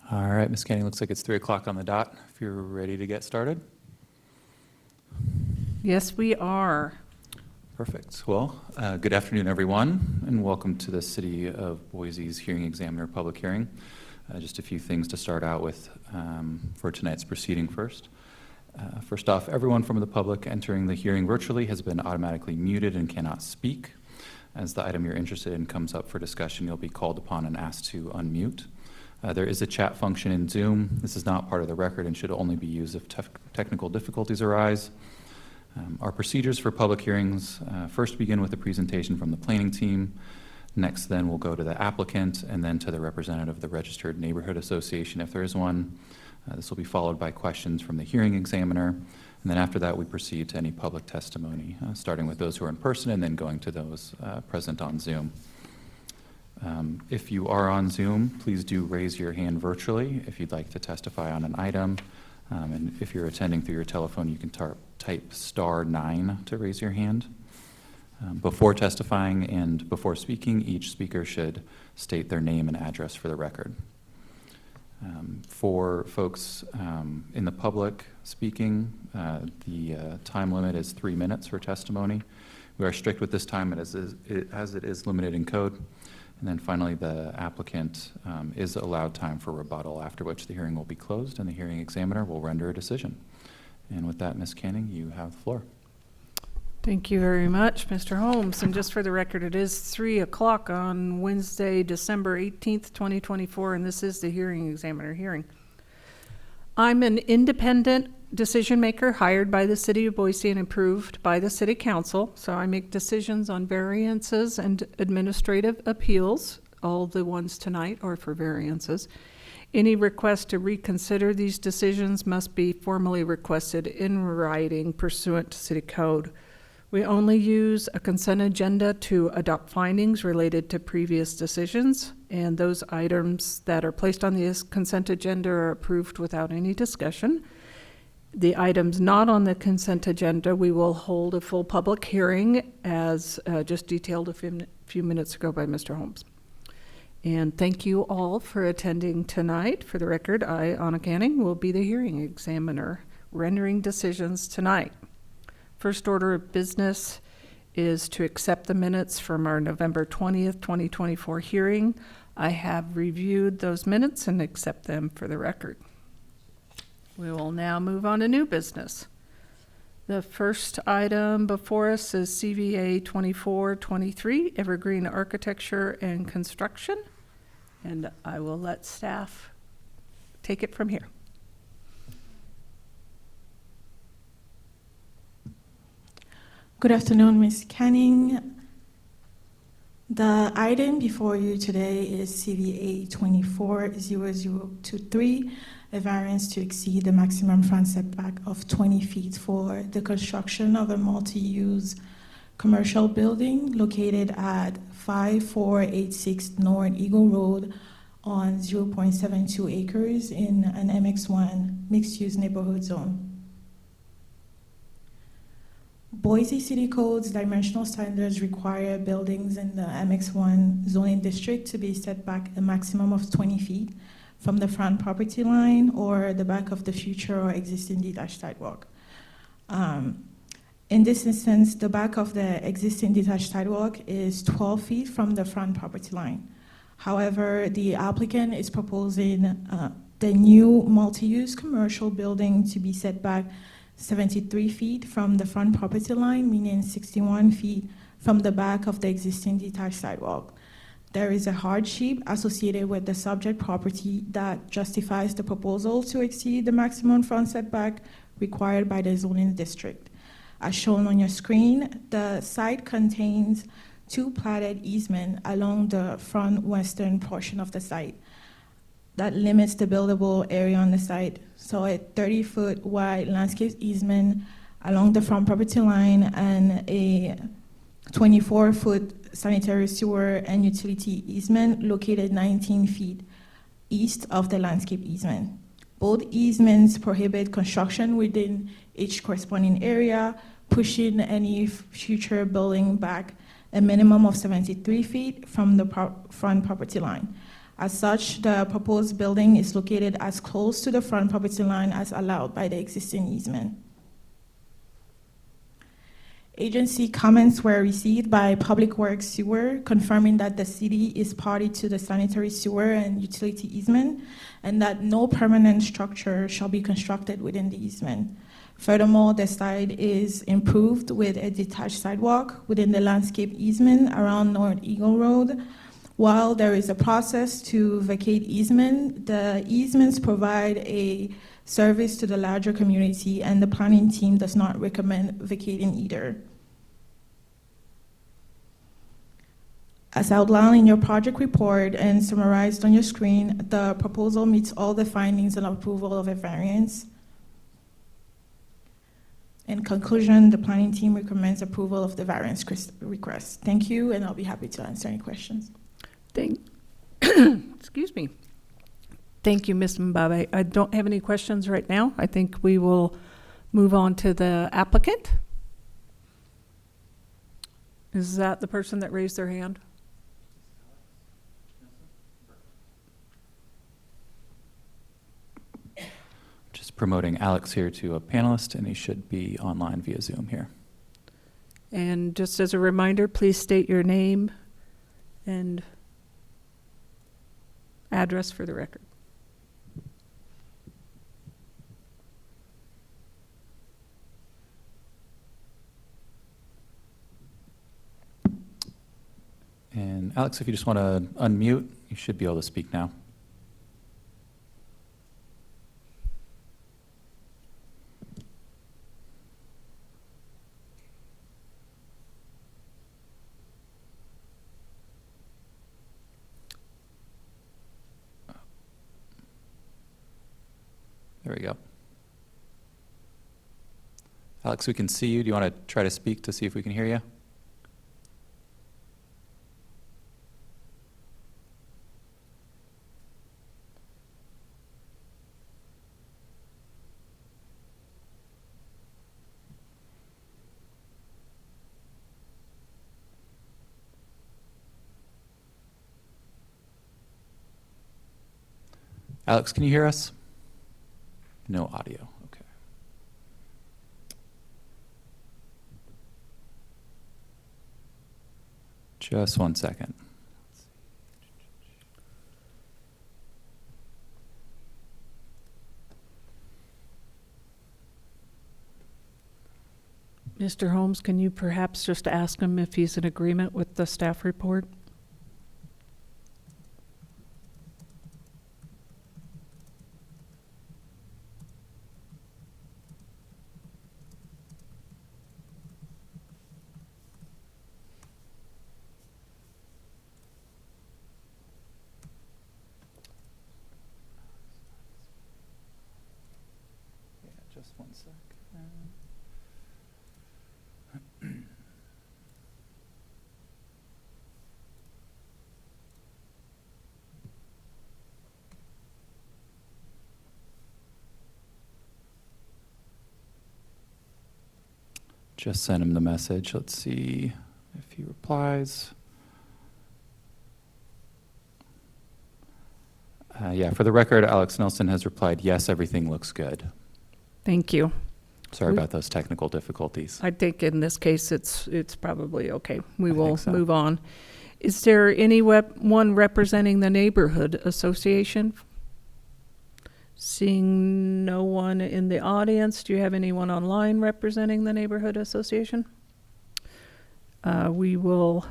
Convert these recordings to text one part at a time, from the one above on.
All right, Ms. Canning, looks like it's 3 o'clock on the dot. If you're ready to get started. Yes, we are. Perfect. Well, good afternoon, everyone, and welcome to the City of Boise's Hearing Examiner public hearing. Just a few things to start out with for tonight's proceeding first. First off, everyone from the public entering the hearing virtually has been automatically muted and cannot speak. As the item you're interested in comes up for discussion, you'll be called upon and asked to unmute. There is a chat function in Zoom. This is not part of the record and should only be used if technical difficulties arise. Our procedures for public hearings first begin with a presentation from the planning team. Next, then, we'll go to the applicant and then to the representative of the Registered Neighborhood Association, if there is one. This will be followed by questions from the hearing examiner. And then after that, we proceed to any public testimony, starting with those who are in person and then going to those present on Zoom. If you are on Zoom, please do raise your hand virtually if you'd like to testify on an item. And if you're attending through your telephone, you can type *9 to raise your hand. Before testifying and before speaking, each speaker should state their name and address for the record. For folks in the public speaking, the time limit is 3 minutes for testimony. We are strict with this time as it is limited in code. And then finally, the applicant is allowed time for rebuttal, after which the hearing will be closed and the hearing examiner will render a decision. And with that, Ms. Canning, you have the floor. Thank you very much, Mr. Holmes. And just for the record, it is 3 o'clock on Wednesday, December 18th, 2024, and this is the hearing examiner hearing. I'm an independent decision maker hired by the City of Boise and approved by the City Council. So I make decisions on variances and administrative appeals. All the ones tonight are for variances. Any request to reconsider these decisions must be formally requested in writing pursuant to City Code. We only use a consent agenda to adopt findings related to previous decisions, and those items that are placed on the consent agenda are approved without any discussion. The items not on the consent agenda, we will hold a full public hearing as just detailed a few minutes ago by Mr. Holmes. And thank you all for attending tonight. For the record, I, Anna Canning, will be the hearing examiner rendering decisions tonight. First order of business is to accept the minutes from our November 20th, 2024 hearing. I have reviewed those minutes and accept them for the record. We will now move on to new business. The first item before us is CVA 2423, Evergreen Architecture and Construction, and I will let staff take it from here. Good afternoon, Ms. Canning. The item before you today is CVA 240023, a variance to exceed the maximum front setback of 20 feet for the construction of a multi-use commercial building located at 5486 North Eagle Road on 0.72 acres in an MX1 mixed-use neighborhood zone. Boise City Code's dimensional standards require buildings in the MX1 zoning district to be set back a maximum of 20 feet from the front property line or the back of the future or existing detached sidewalk. In this instance, the back of the existing detached sidewalk is 12 feet from the front property line. However, the applicant is proposing the new multi-use commercial building to be set back 73 feet from the front property line, meaning 61 feet from the back of the existing detached sidewalk. There is a hardship associated with the subject property that justifies the proposal to exceed the maximum front setback required by the zoning district. As shown on your screen, the site contains 2 platted easements along the front western portion of the site that limits the buildable area on the site. So a 30-foot wide landscape easement along the front property line and a 24-foot sanitary sewer and utility easement located 19 feet east of the landscape easement. Both easements prohibit construction within each corresponding area, pushing any future building back a minimum of 73 feet from the front property line. As such, the proposed building is located as close to the front property line as allowed by the existing easement. Agency comments were received by Public Works Sewer, confirming that the city is party to the sanitary sewer and utility easement, and that no permanent structure shall be constructed within the easement. Furthermore, the site is improved with a detached sidewalk within the landscape easement around North Eagle Road. While there is a process to vacate easement, the easements provide a service to the larger community, and the planning team does not recommend vacating either. As outlined in your project report and summarized on your screen, the proposal meets all the findings and approval of a variance. In conclusion, the planning team recommends approval of the variance request. Thank you, and I'll be happy to answer any questions. Excuse me. Thank you, Ms. Mbabe. I don't have any questions right now. I think we will move on to the applicant. Is that the person that raised their hand? Just promoting Alex here to a panelist, and he should be online via Zoom here. And just as a reminder, please state your name and address for the record. And Alex, if you just want to unmute, you should be able to speak now. There we go. Alex, we can see you. Do you want to try to speak to see if we can hear you? Alex, can you hear us? No audio. Okay. Just 1 second. Mr. Holmes, can you perhaps just ask him if he's in agreement with the staff report? Just 1 sec. Just send him the message. Let's see if he replies. Yeah, for the record, Alex Nelson has replied, yes, everything looks good. Thank you. Sorry about those technical difficulties. I think in this case, it's probably okay. We will think so. move on. Is there anyone representing the neighborhood association? Seeing no one in the audience, do you have anyone online representing the neighborhood association? We will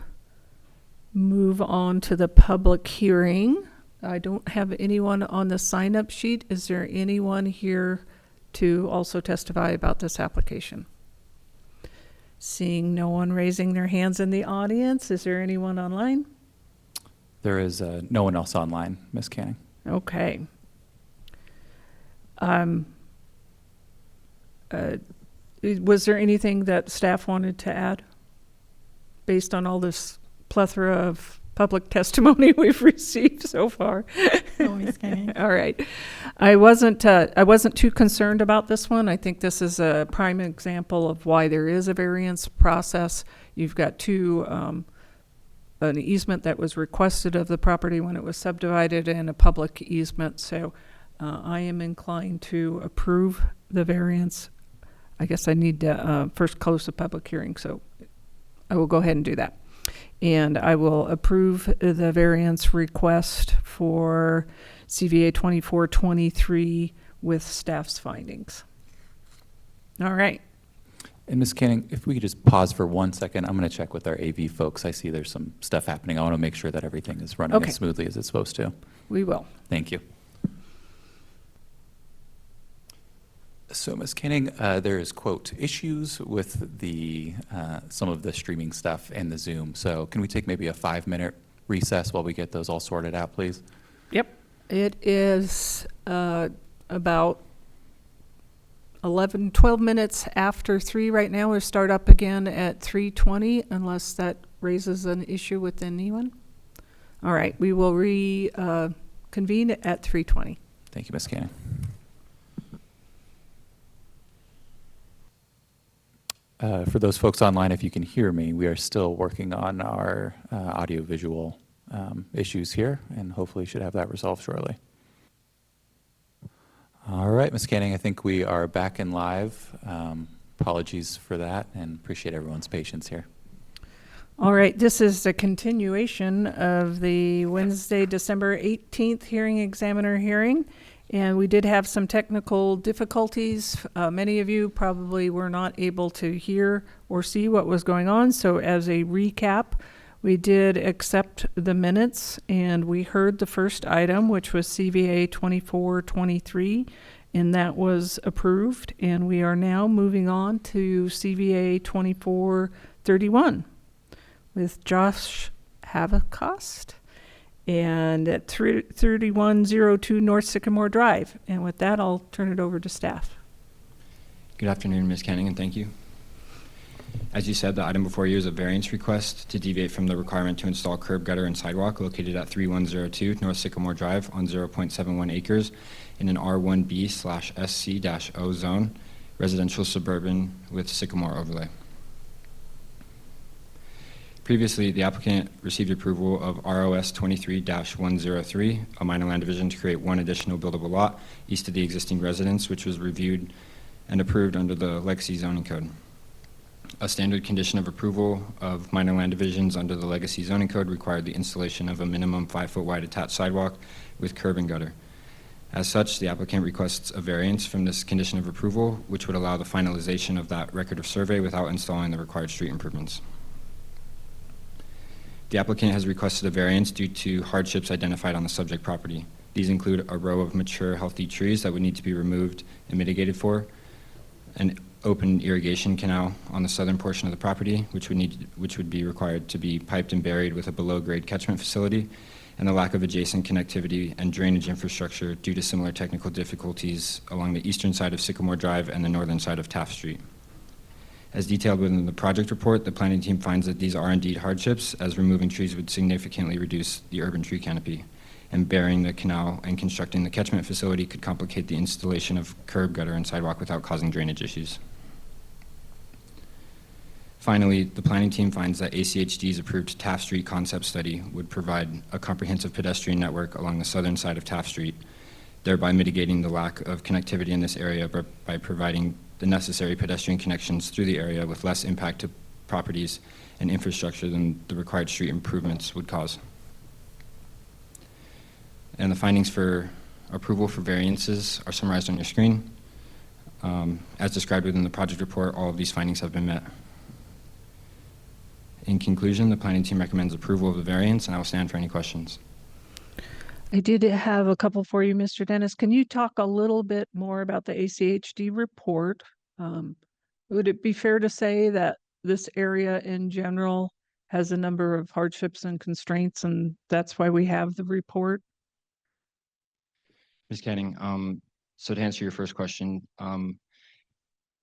move on to the public hearing. I don't have anyone on the sign-up sheet. Is there anyone here to also testify about this application? Seeing no one raising their hands in the audience, is there anyone online? There is no one else online, Ms. Canning. Okay. Was there anything that staff wanted to add based on all this plethora of public testimony we've received so far? No, Ms. Canning. All right. I wasn't too concerned about this one. I think this is a prime example of why there is a variance process. You've got two an easement that was requested of the property when it was subdivided and a public easement. So I am inclined to approve the variance. I guess I need to first close the public hearing, so I will go ahead and do that. And I will approve the variance request for CVA 2423 with staff's findings. All right. And Ms. Canning, if we could just pause for 1 second, I'm going to check with our AV folks. I see there's some stuff happening. I want to make sure that everything is running Okay. as smoothly as it's supposed to. We will. Thank you. So, Ms. Canning, there is, quote, issues with the some of the streaming stuff and the Zoom. So can we take maybe a 5-minute recess while we get those all sorted out, please? Yep. It is about 12 minutes after 3 right now. We'll start up again at 3:20 unless that raises an issue with anyone. All right. We will reconvene at 3:20. Thank you, Ms. Canning. For those folks online, if you can hear me, we are still working on our audio-visual issues here, and hopefully should have that resolved shortly. All right, Ms. Canning, I think we are back in live. Apologies for that, and appreciate everyone's patience here. All right, this is the continuation of the Wednesday, December 18th hearing examiner hearing. And we did have some technical difficulties. Many of you probably were not able to hear or see what was going on. So as a recap, we did accept the minutes and we heard the first item, which was CVA 2423, and that was approved. And we are now moving on to CVA 2431 with Josh Havocost and at 3102 North Sycamore Drive. And with that, I'll turn it over to staff. Good afternoon, Ms. Canning, and thank you. As you said, the item before you is a variance request to deviate from the requirement to install curb, gutter, and sidewalk located at 3102 North Sycamore Drive on 0.71 acres in an R1B/SC-O zone, residential suburban with Sycamore overlay. Previously, the applicant received approval of ROS 23-103, a minor land division to create one additional buildable lot east of the existing residence, which was reviewed and approved under the Legacy zoning code. A standard condition of approval of minor land divisions under the Legacy zoning code required the installation of a minimum 5-foot wide attached sidewalk with curb and gutter. As such, the applicant requests a variance from this condition of approval, which would allow the finalization of that record of survey without installing the required street improvements. The applicant has requested a variance due to hardships identified on the subject property. These include a row of mature, healthy trees that would need to be removed and mitigated for, an open irrigation canal on the southern portion of the property, which would be required to be piped and buried with a below-grade catchment facility, and the lack of adjacent connectivity and drainage infrastructure due to similar technical difficulties along the eastern side of Sycamore Drive and the northern side of Taft Street. As detailed within the project report, the planning team finds that these are indeed hardships, as removing trees would significantly reduce the urban tree canopy, and burying the canal and constructing the catchment facility could complicate the installation of curb, gutter, and sidewalk without causing drainage issues. Finally, the planning team finds that ACHD's approved Taft Street concept study would provide a comprehensive pedestrian network along the southern side of Taft Street, thereby mitigating the lack of connectivity in this area by providing the necessary pedestrian connections through the area with less impact to properties and infrastructure than the required street improvements would cause. And the findings for approval for variances are summarized on your screen. As described within the project report, all of these findings have been met. In conclusion, the planning team recommends approval of the variance, and I will stand for any questions. I did have a couple for you, Mr. Dennis. Can you talk a little bit more about the ACHD report? Would it be fair to say that this area in general has a number of hardships and constraints, and that's why we have the report? Ms. Canning, so to answer your first question,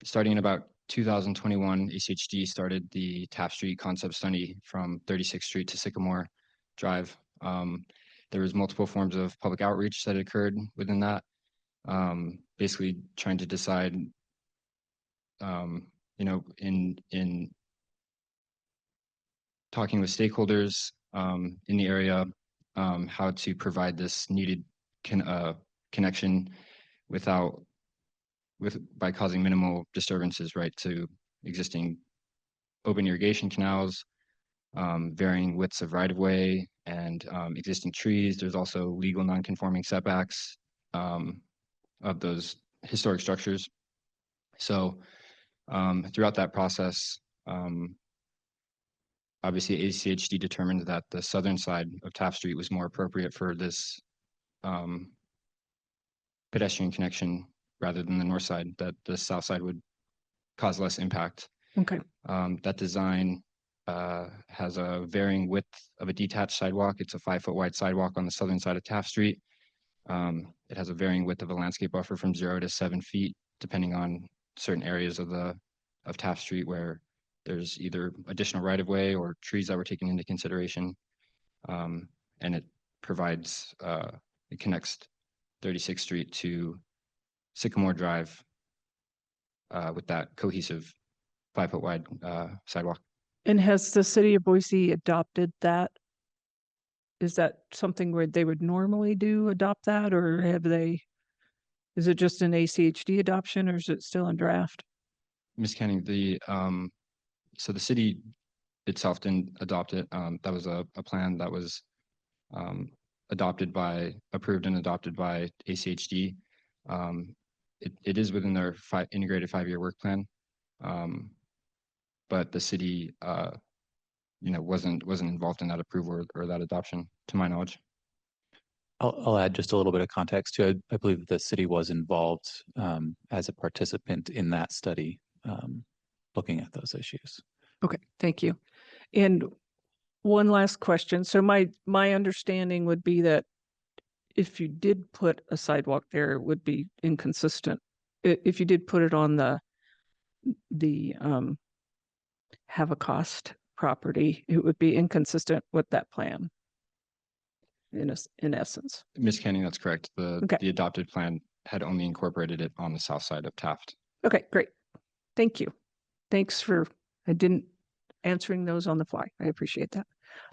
starting in about 2021, ACHD started the Taft Street concept study from 36th Street to Sycamore Drive. There was multiple forms of public outreach that occurred within that, basically trying to decide, in talking with stakeholders, in the area, how to provide this needed connection by causing minimal disturbances, right, to existing open irrigation canals, varying widths of right-of-way and existing trees. There's also legal non-conforming setbacks of those historic structures. So throughout that process, obviously ACHD determined that the southern side of Taft Street was more appropriate for this pedestrian connection rather than the north side, that the south side would cause less impact. Okay. That design has a varying width of a detached sidewalk. It's a 5-foot wide sidewalk on the southern side of Taft Street. It has a varying width of a landscape buffer from 0 to 7 feet, depending on certain areas of Taft Street where there's either additional right-of-way or trees that were taken into consideration. And it connects 36th Street to Sycamore Drive with that cohesive 5-foot wide sidewalk. And has the city of Boise adopted that? Is that something where they would normally adopt that, or is it just an ACHD adoption, or is it still in draft? Ms. Canning, so the city itself didn't adopt it. That was a plan that was approved and adopted by ACHD. It is within their integrated 5-year work plan. But the city, wasn't involved in that approval or that adoption, to my knowledge. I'll add just a little bit of context too. I believe that the city was involved as a participant in that study, looking at those issues. Okay, thank you. And one last question. So my understanding would be that if you did put a sidewalk there, it would be inconsistent. If you did put it on the Havocost property, it would be inconsistent with that plan in essence. Ms. Canning, that's correct. Okay. The adopted plan had only incorporated it on the south side of Taft. Okay, great. Thank you. Thanks for answering those on the fly. I appreciate that.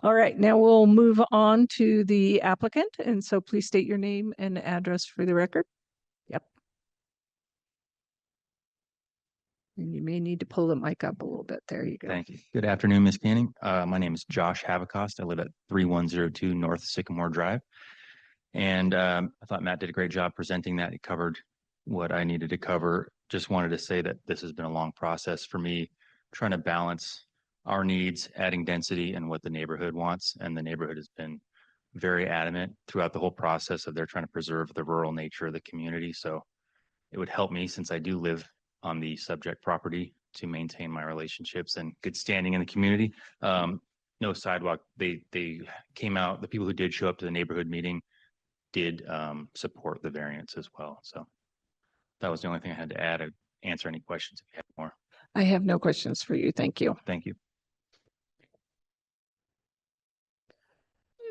All right, now we'll move on to the applicant. And so please state your name and address for the record. Yep. And you may need to pull the mic up a little bit. There you go. Thank you. Good afternoon, Ms. Canning. My name is Josh Havocost. I live at 3102 North Sycamore Drive. And I thought Matt did a great job presenting that. He covered what I needed to cover. Just wanted to say that this has been a long process for me, trying to balance our needs, adding density, and what the neighborhood wants. And the neighborhood has been very adamant throughout the whole process of they're trying to preserve the rural nature of the community. So it would help me, since I do live on the subject property, to maintain my relationships and good standing in the community. No sidewalk. They came out, the people who did show up to the neighborhood meeting did support the variance as well. So that was the only thing I had to add. I'd answer any questions if you have more. I have no questions for you. Thank you. Thank you.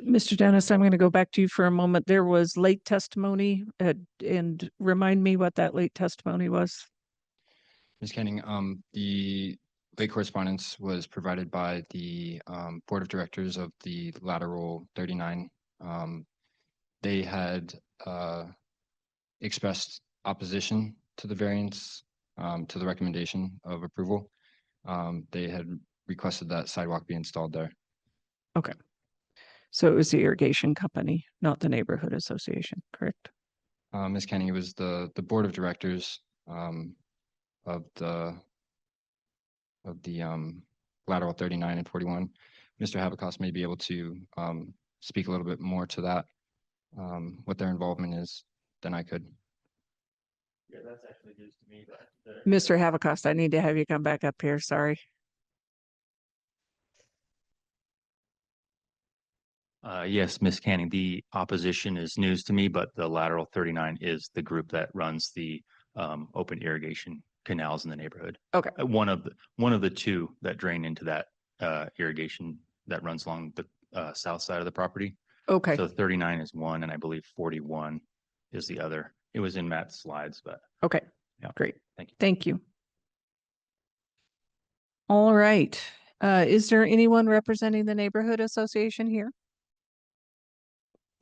Mr. Dennis, I'm going to go back to you for a moment. There was late testimony and remind me what that late testimony was. Ms. Canning, the late correspondence was provided by the board of directors of the lateral 39. They had expressed opposition to the variance, to the recommendation of approval. They had requested that sidewalk be installed there. Okay. So it was the irrigation company, not the neighborhood association, correct? Ms. Canning, it was the board of directors of the lateral 39 and 41. Mr. Havocost may be able to speak a little bit more to that, what their involvement is, than I could. Yeah, that's actually news to me. Mr. Havocost, I need to have you come back up here. Sorry. Yes, Ms. Canning, the opposition is news to me, but the lateral 39 is the group that runs the open irrigation canals in the neighborhood. Okay. One of the two that drain into that irrigation that runs along the south side of the property. Okay. So 39 is one, and I believe 41 is the other. It was in Matt's slides, but Okay. Yeah. Great. Thank you. Thank you. All right. Is there anyone representing the neighborhood association here?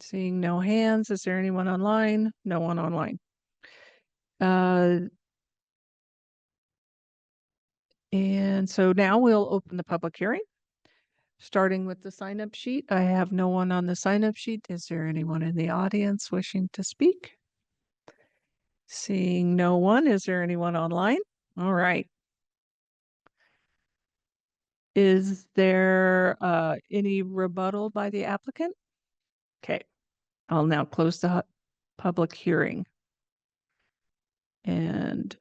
Seeing no hands, is there anyone online? No one online. And so now we'll open the public hearing. Starting with the sign-up sheet, I have no one on the sign-up sheet. Is there anyone in the audience wishing to speak? Seeing no one, is there anyone online? All right. Is there any rebuttal by the applicant? Okay, I'll now close the public hearing. And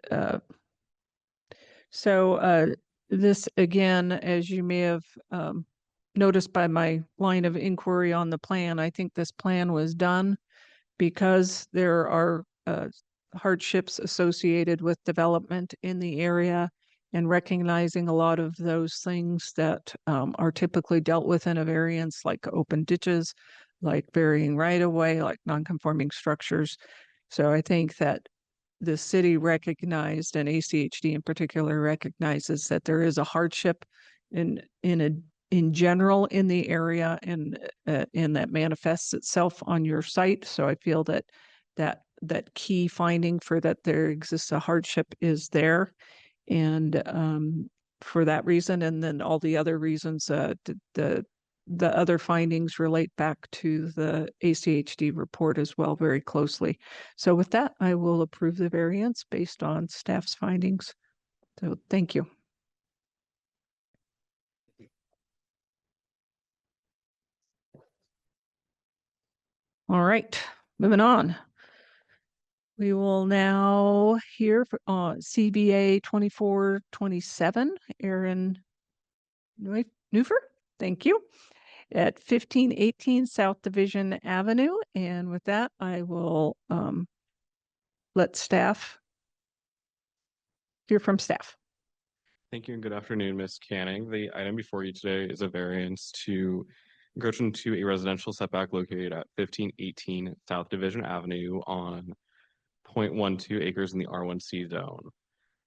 so this, again, as you may have noticed by my line of inquiry on the plan, I think this plan was done because there are hardships associated with development in the area, and recognizing a lot of those things that are typically dealt with in a variance, like open ditches, like varying right of way, like non-conforming structures. So I think that the city recognized, and ACHD in particular recognizes, that there is a hardship in general in the area, and that manifests itself on your site. So I feel that key finding for that there exists a hardship is there, and for that reason, and then all the other reasons, the other findings relate back to the ACHD report as well very closely. So with that, I will approve the variance based on staff's findings. So thank you. All right, moving on. We will now hear CBA 2427, Aaron Neufer. Thank you. At 1518 South Division Avenue. And with that, I will let staff hear from staff. Thank you and good afternoon, Ms. Canning. The item before you today is a variance to encroach into a residential setback located at 1518 South Division Avenue on 0.12 acres in the R1C zone.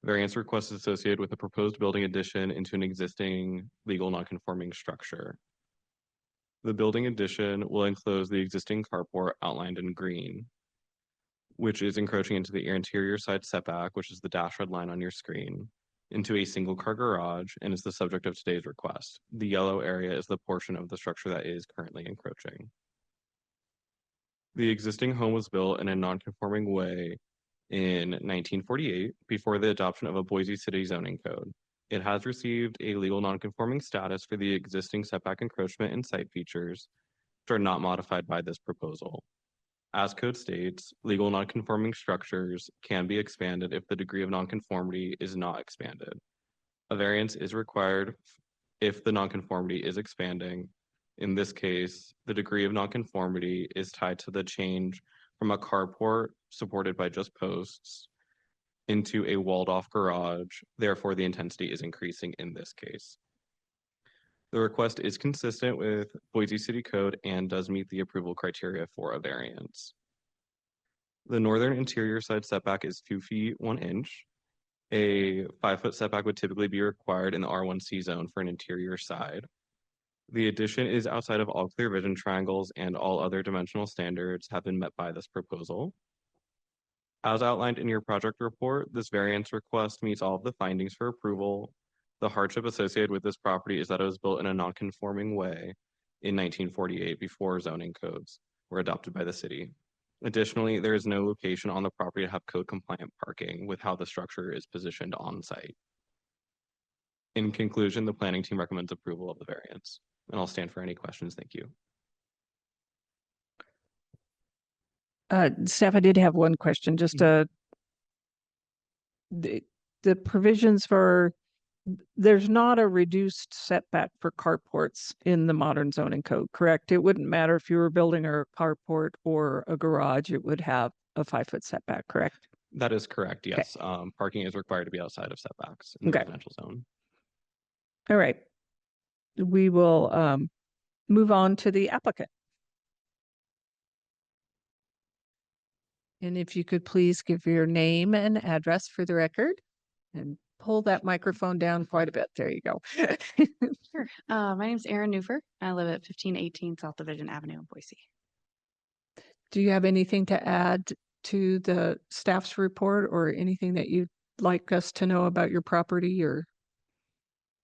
Variance request is associated with a proposed building addition into an existing legal nonconforming structure. The building addition will enclose the existing carport outlined in green, which is encroaching into the interior side setback, which is the dash red line on your screen, into a single car garage, and is the subject of today's request. The yellow area is the portion of the structure that is currently encroaching. The existing home was built in a non-conforming way in 1948 before the adoption of a Boise City zoning code. It has received a legal non-conforming status for the existing setback encroachment and site features, which are not modified by this proposal. As code states, legal nonconforming structures can be expanded if the degree of nonconformity is not expanded. A variance is required if the nonconformity is expanding. In this case, the degree of nonconformity is tied to the change from a carport supported by just posts into a walled-off garage. Therefore, the intensity is increasing in this case. The request is consistent with Boise City Code and does meet the approval criteria for a variance. The northern interior side setback is 2 feet 1 inch. A 5-foot setback would typically be required in the R1C zone for an interior side. The addition is outside of all clear vision triangles, and all other dimensional standards have been met by this proposal. As outlined in your project report, this variance request meets all of the findings for approval. The hardship associated with this property is that it was built in a non-conforming way in 1948 before zoning codes were adopted by the city. Additionally, there is no location on the property to have code compliant parking with how the structure is positioned on site. In conclusion, the planning team recommends approval of the variance, and I'll stand for any questions. Thank you. Staff, I did have one question, just the provisions for, there's not a reduced setback for carports in the modern zoning code, correct? It wouldn't matter if you were building a carport or a garage, it would have a 5-foot setback, correct? That is correct, yes. Okay. Parking is required to be outside of setbacks in the residential zone. All right. We will move on to the applicant. And if you could please give your name and address for the record. And pull that microphone down quite a bit. There you go. Sure. My name's Erin Newfer. I live at 1518 South Division Avenue in Boise. Do you have anything to add to the staff's report or anything that you'd like us to know about your property or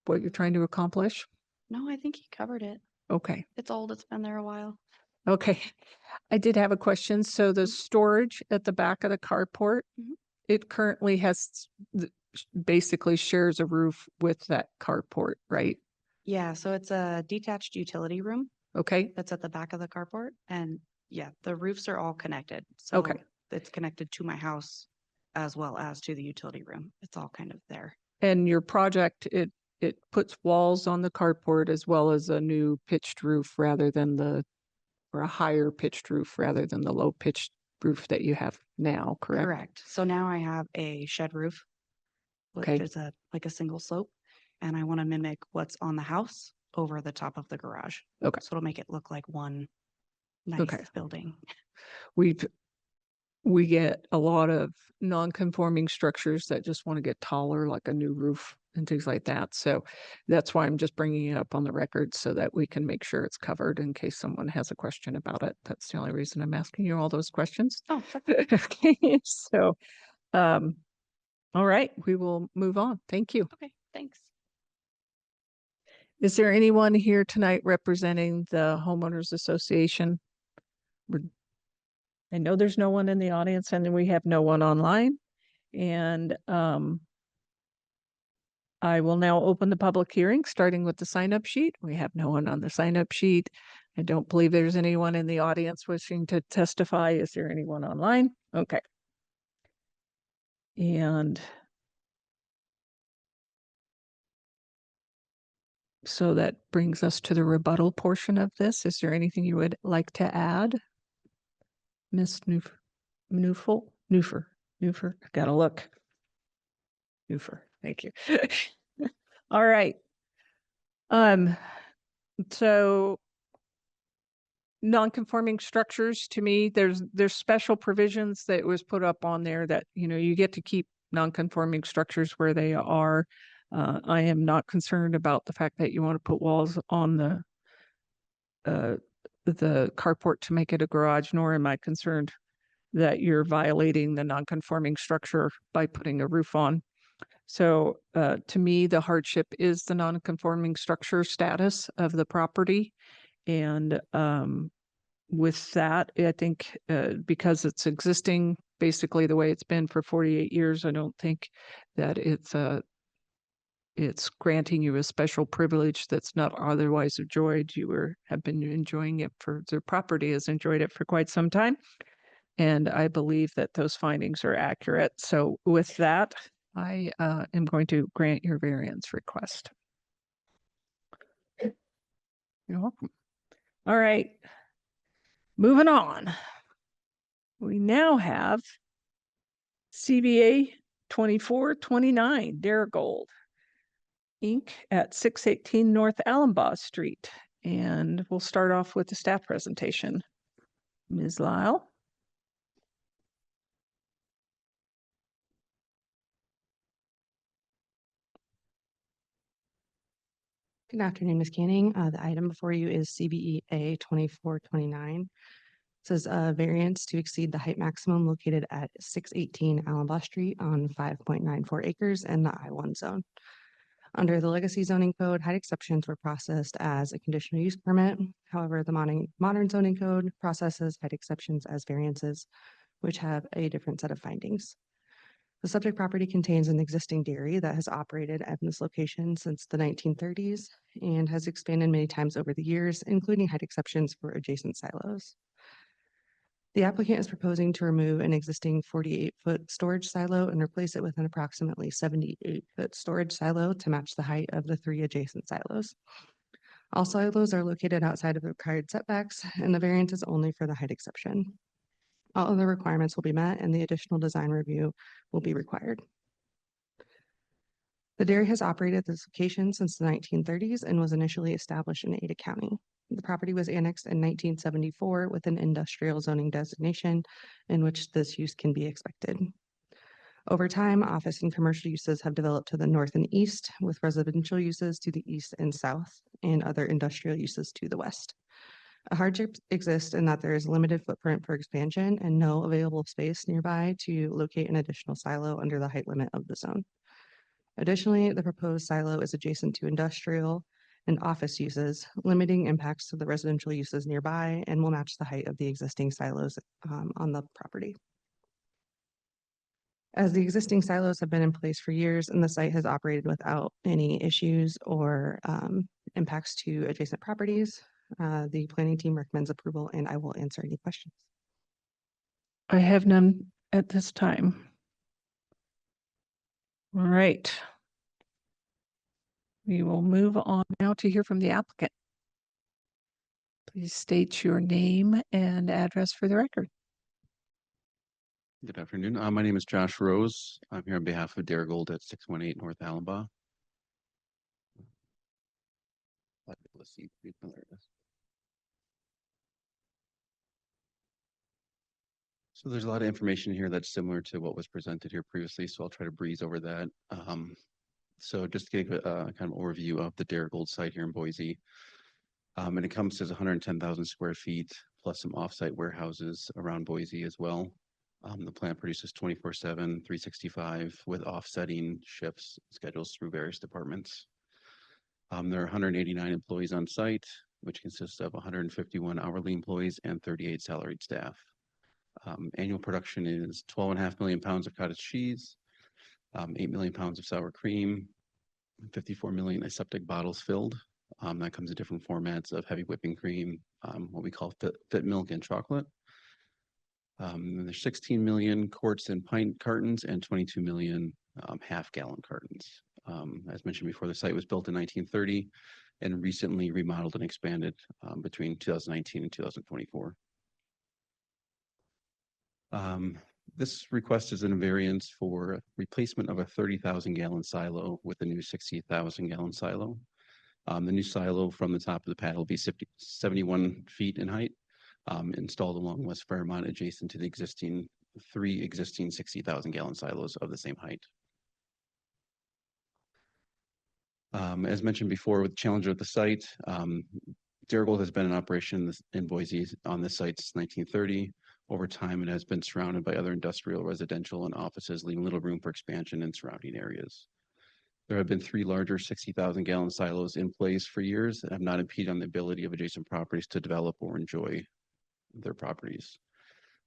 what you're trying to accomplish? No, I think he covered it. Okay. It's old. It's been there a while. Okay. I did have a question. So the storage at the back of the carport, Mhm. it currently has basically shares a roof with that carport, right? Yeah, so it's a detached utility room Okay. that's at the back of the carport. And yeah, the roofs are all connected. Okay. So it's connected to my house as well as to the utility room. It's all kind of there. And your project, it puts walls on the carport as well as a new pitched roof rather than or a higher pitched roof rather than the low pitched roof that you have now, correct? Correct. So now I have a shed roof, which Okay. is like a single slope. And I want to mimic what's on the house over the top of the garage. Okay. So it'll make it look like one nice Okay. building. We get a lot of non-conforming structures that just want to get taller, like a new roof and things like that. So that's why I'm just bringing it up on the record so that we can make sure it's covered in case someone has a question about it. That's the only reason I'm asking you all those questions. Oh, sure. Okay, so, all right, we will move on. Thank you. Okay, thanks. Is there anyone here tonight representing the homeowners association? I know there's no one in the audience and we have no one online. And I will now open the public hearing, starting with the sign-up sheet. We have no one on the sign-up sheet. I don't believe there's anyone in the audience wishing to testify. Is there anyone online? Okay. And so that brings us to the rebuttal portion of this. Is there anything you would like to add? Ms. Newfer, I gotta look. Newfer, thank you. All right. So non-conforming structures, to me, there's special provisions that was put up on there that, you get to keep non-conforming structures where they are. I am not concerned about the fact that you want to put walls on the carport to make it a garage, nor am I concerned that you're violating the non-conforming structure by putting a roof on. So to me, the hardship is the non-conforming structure status of the property. And with that, I think because it's existing basically the way it's been for 48 years, I don't think that it's granting you a special privilege that's not otherwise enjoyed. Have been enjoying it the property has enjoyed it for quite some time. And I believe that those findings are accurate. So with that, I am going to grant your variance request. You're welcome. All right. Moving on. We now have CVA 2429 Darigold Inc. at 618 North Allenbaugh Street. And we'll start off with the staff presentation. Ms. Lyle. Good afternoon, Ms. Canning. The item before you is CBEA 2429. It says a variance to exceed the height maximum located at 618 Allenbaugh Street on 5.94 acres in the I-1 zone. Under the legacy zoning code, height exceptions were processed as a conditional use permit. However, the modern zoning code processes height exceptions as variances, which have a different set of findings. The subject property contains an existing dairy that has operated at this location since the 1930s and has expanded many times over the years, including height exceptions for adjacent silos. The applicant is proposing to remove an existing 48-foot storage silo and replace it with an approximately 78-foot storage silo to match the height of the 3 adjacent silos. All silos are located outside of the required setbacks, and the variance is only for the height exception. All other requirements will be met and the additional design review will be required. The dairy has operated at this location since the 1930s and was initially established in Ada County. The property was annexed in 1974 with an industrial zoning designation in which this use can be expected. Over time, office and commercial uses have developed to the north and east, with residential uses to the east and south, and other industrial uses to the west. A hardship exists in that there is limited footprint for expansion and no available space nearby to locate an additional silo under the height limit of the zone. Additionally, the proposed silo is adjacent to industrial and office uses, limiting impacts to the residential uses nearby and will match the height of the existing silos on the property. As the existing silos have been in place for years and the site has operated without any issues or impacts to adjacent properties, the planning team recommends approval, and I will answer any questions. I have none at this time. All right. We will move on now to hear from the applicant. Please state your name and address for the record. Good afternoon. My name is Josh Rose. I'm here on behalf of Darigold at 618 North Allenbaugh. Let's see. There it is. So there's a lot of information here that's similar to what was presented here previously, so I'll try to breeze over that. So just to give a kind of overview of the Darigold site here in Boise. It encompasses 110,000 square feet plus some offsite warehouses around Boise as well. The plant produces 24/7, 365 with offsetting shifts schedules through various departments. There are 189 employees on site, which consists of 151 hourly employees and 38 salaried staff. Annual production is 12.5 million pounds of cottage cheese, 8 million pounds of sour cream, 54 million aseptic bottles filled. That comes in different formats of heavy whipping cream, what we call fit milk and chocolate. And there's 16 million quarts and pint cartons and 22 million half-gallon cartons. As mentioned before, the site was built in 1930 and recently remodeled and expanded between 2019 and 2024. This request is in a variance for replacement of a 30,000 gallon silo with a new 60,000 gallon silo. The new silo from the top of the pad will be 71 feet in height, installed along West Fairmont, adjacent to the three existing 60,000 gallon silos of the same height. As mentioned before, with the challenge of the site, Darigold has been in operation in Boise on this site since 1930. Over time, it has been surrounded by other industrial, residential, and offices, leaving little room for expansion in surrounding areas. There have been 3 larger 60,000 gallon silos in place for years that have not impeded on the ability of adjacent properties to develop or enjoy their properties.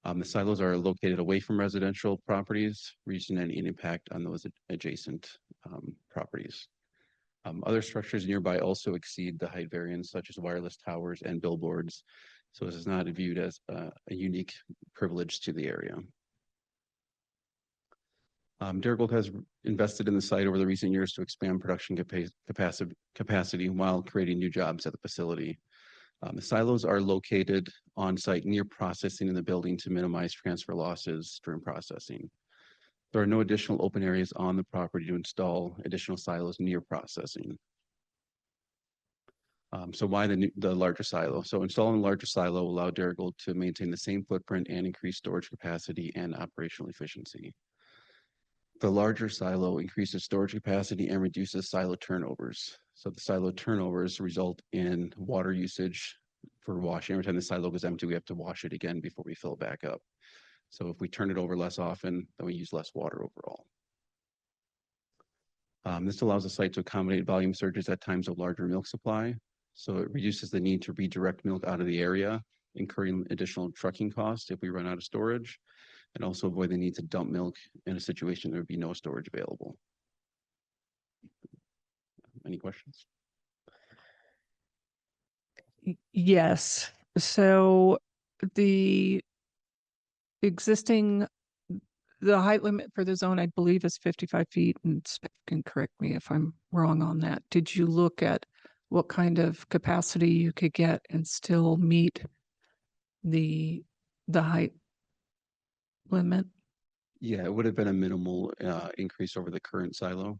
The silos are located away from residential properties, reducing any impact on those adjacent properties. Other structures nearby also exceed the height variance, such as wireless towers and billboards. So this is not viewed as a unique privilege to the area. Darigold has invested in the site over the recent years to expand production capacity while creating new jobs at the facility. The silos are located on site near processing in the building to minimize transfer losses during processing. There are no additional open areas on the property to install additional silos near processing. So why the larger silo? So installing a larger silo will allow Darigold to maintain the same footprint and increase storage capacity and operational efficiency. The larger silo increases storage capacity and reduces silo turnovers. So the silo turnovers result in water usage for washing. Every time the silo goes empty, we have to wash it again before we fill it back up. So if we turn it over less often, then we use less water overall. This allows the site to accommodate volume surges at times of larger milk supply. So it reduces the need to redirect milk out of the area, incurring additional trucking costs if we run out of storage, and also avoid the need to dump milk in a situation there would be no storage available. Any questions? Yes, so the height limit for the zone, I believe, is 55 feet, and Steph can correct me if I'm wrong on that. Did you look at what kind of capacity you could get and still meet the height limit? Yeah, it would have been a minimal increase over the current silo.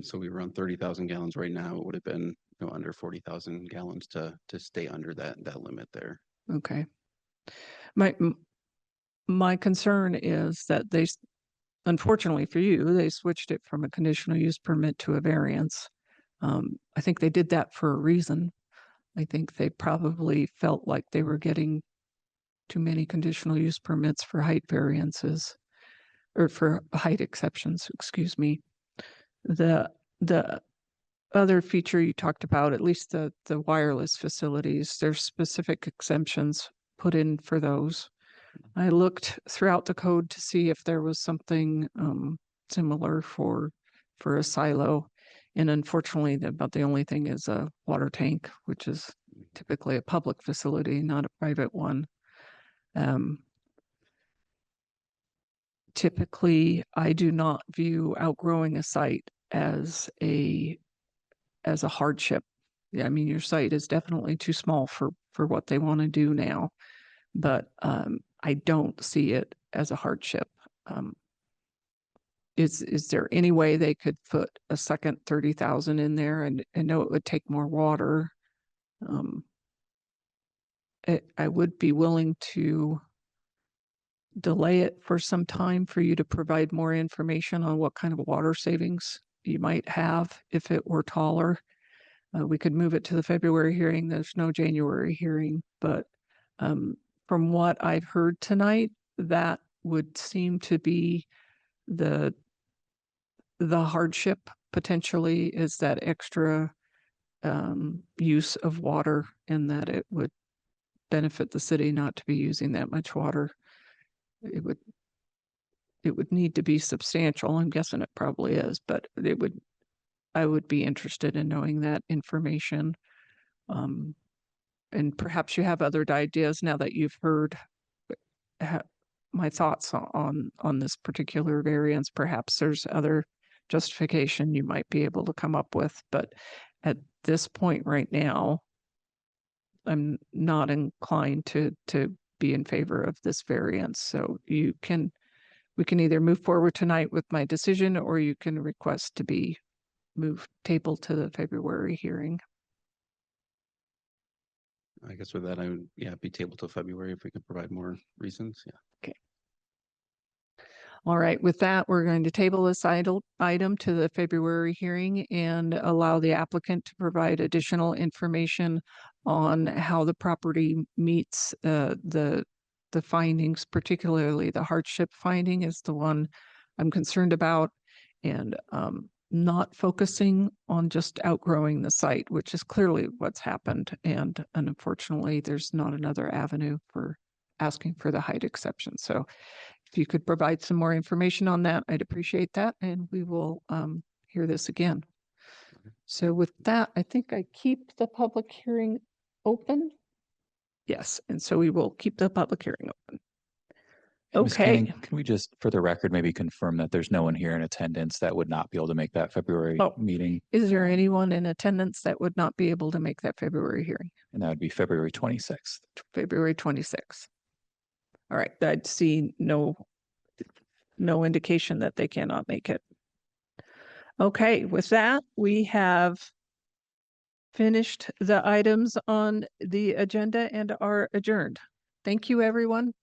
So we were around 30,000 gallons right now. It would have been under 40,000 gallons to stay under that limit there. Okay. My concern is that unfortunately for you, they switched it from a conditional use permit to a variance. I think they did that for a reason. I think they probably felt like they were getting too many conditional use permits for height variances or for height exceptions, excuse me. The other feature you talked about, at least the wireless facilities, there's specific exemptions put in for those. I looked throughout the code to see if there was something similar for a silo. And unfortunately, about the only thing is a water tank, which is typically a public facility, not a private one. Typically, I do not view outgrowing a site as a hardship. Yeah, I mean, your site is definitely too small for what they want to do now, but I don't see it as a hardship. Is there any way they could put a second 30,000 in there? And I know it would take more water. I would be willing to delay it for some time for you to provide more information on what kind of water savings you might have if it were taller. We could move it to the February hearing. There's no January hearing, but from what I've heard tonight, that would seem to be the hardship potentially, is that extra use of water, and that it would benefit the city not to be using that much water. It would need to be substantial. I'm guessing it probably is, but I would be interested in knowing that information. And perhaps you have other ideas now that you've heard my thoughts on this particular variance. Perhaps there's other justification you might be able to come up with, but at this point right now, I'm not inclined to be in favor of this variance. So we can either move forward tonight with my decision, or you can request to be table to the February hearing. I guess with that, I would, be table till February if we could provide more reasons. Yeah. All right, with that, we're going to table this item to the February hearing and allow the applicant to provide additional information on how the property meets the findings, particularly the hardship finding is the one I'm concerned about, and not focusing on just outgrowing the site, which is clearly what's happened. And unfortunately, there's not another avenue for asking for the height exception. So if you could provide some more information on that, I'd appreciate that. And we will hear this again. So with that, I think I keep the public hearing open. Yes, and so we will keep the public hearing open. Ms. Okay. Canning, can we just, for the record, maybe confirm that there's no one here in attendance that would not be able to make that February meeting? Is there anyone in attendance that would not be able to make that February hearing? And that would be February 26th. February 26th. All right, I'd see no indication that they cannot make it. Okay, with that, we have finished the items on the agenda and are adjourned. Thank you, everyone.